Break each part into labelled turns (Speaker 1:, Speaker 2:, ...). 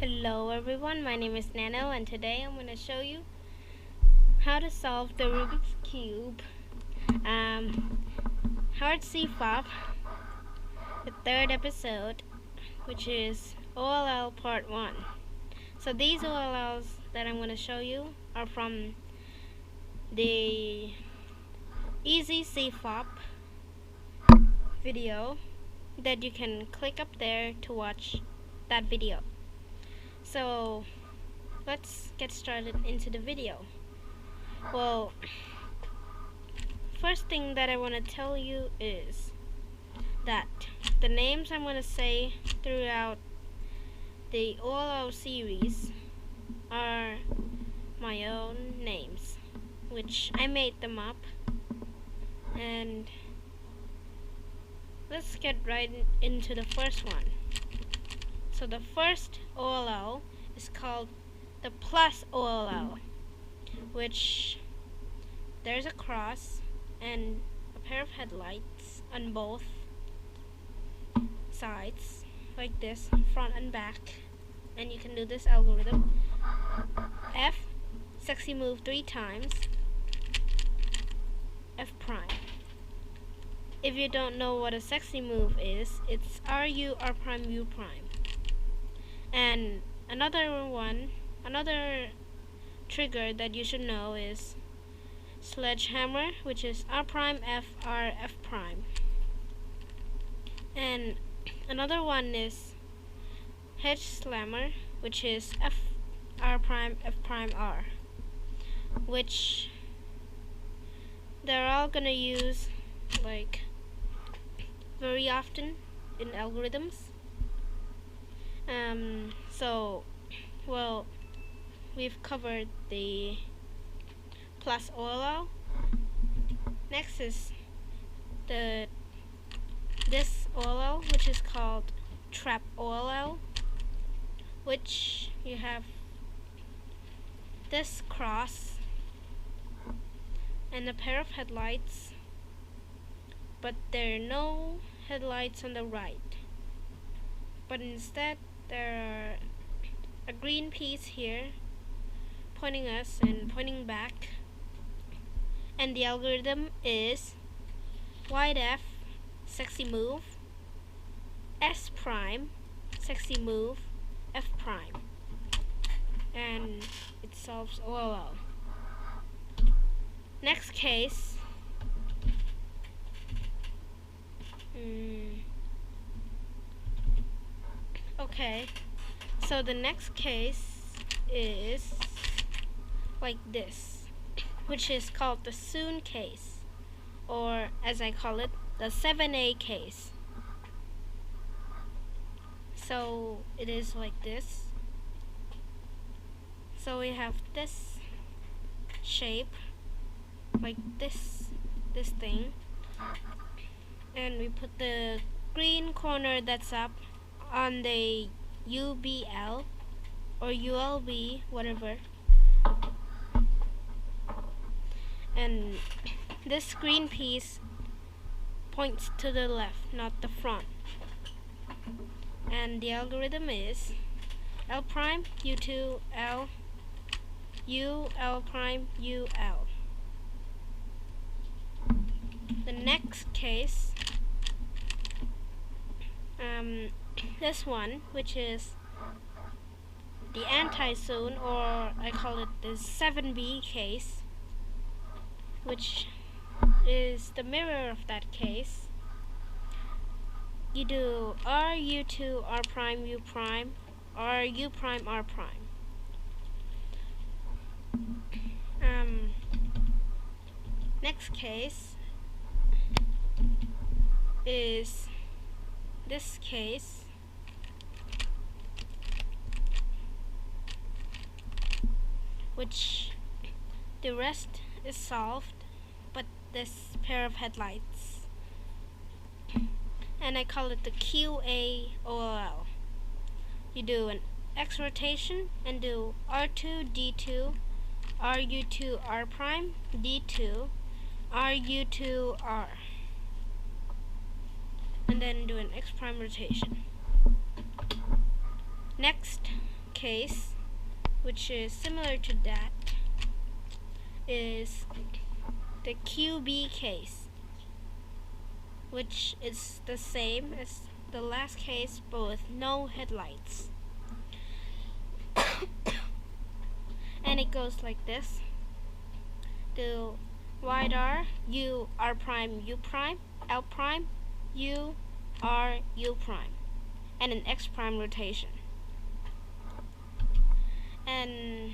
Speaker 1: Hello everyone, my name is Nano and today I'm going to show you how to solve the Rubik's Cube hard CFOP, the third episode, which is OLL part 1. So these OLLs that I'm going to show you are from the Easy CFOP video that you can click up there to watch that video. So let's get started into the video. Well, first thing that I want to tell you is that the names I'm going to say throughout the OLO series are my own names, which I made them up. And let's get right into the first one. So the first OLL is called the plus OLL, which there's a cross and a pair of headlights on both sides, like this, front and back. And you can do this algorithm. F, sexy move 3 times, F prime. If you don't know what a sexy move is, it's RU, R prime, U prime. And another trigger that you should know is sledgehammer, which is R prime, F, R, F prime. And another one is hedge slammer, which is F, R prime, F prime, R, which they're all gonna use like very often in algorithms. Well, we've covered the plus OLL. Next is this OLL, which is called trap OLL, which you have this cross and a pair of headlights, but there are no headlights on the right, but instead there are a green piece here pointing us and pointing back, and the algorithm is wide F, sexy move, S prime, sexy move, F prime, and it solves OLL. Next case, okay, so the next case is like this, which is called the soon case, or as I call it, the 7A case. So it is like this. So we have this shape, like this thing, and we put the green corner that's up on the UBL or ULB, whatever, and this green piece points to the left, not the front. And the algorithm is L prime, U2, L, U, L prime, U, L. The next case, this one, which is the anti-soon, or I call it the 7B case, which is the mirror of that case. You do R, U2, R prime, U prime, R, U prime, R prime. Next case is this case, which the rest is solved but this pair of headlights, and I call it the QA OLL. You do an X rotation and do R2, D2, RU2, R prime, D2, RU2, R, and then do an X prime rotation. Next, case, which is similar to that, is the QB case, which is the same as the last case but with no headlights. And it goes like this: the wide R, U, R prime, U prime, L prime, U, R, U prime, and an X prime rotation. And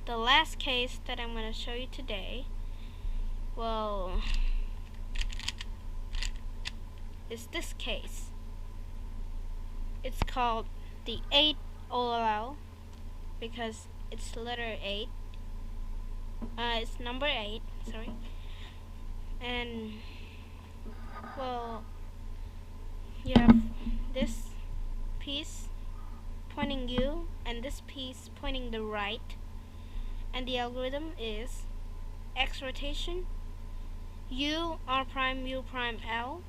Speaker 1: the last case that I'm going to show you today, well, is this case. It's called the 8 OLL because it's letter 8. It's number 8, sorry. And well, you have this piece pointing U and this piece pointing the right, and the algorithm is X rotation, U, R prime, U prime, L,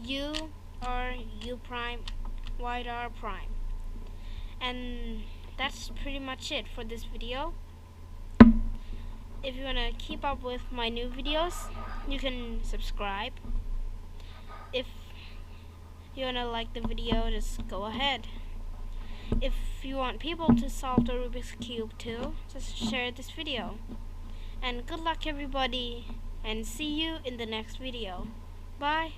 Speaker 1: U, R, U prime, wide R prime. And that's pretty much it for this video. If you want to keep up with my new videos, you can subscribe. If you want to like the video, just go ahead. If you want people to solve the Rubik's Cube too, just share this video. And good luck everybody, and see you in the next video. Bye.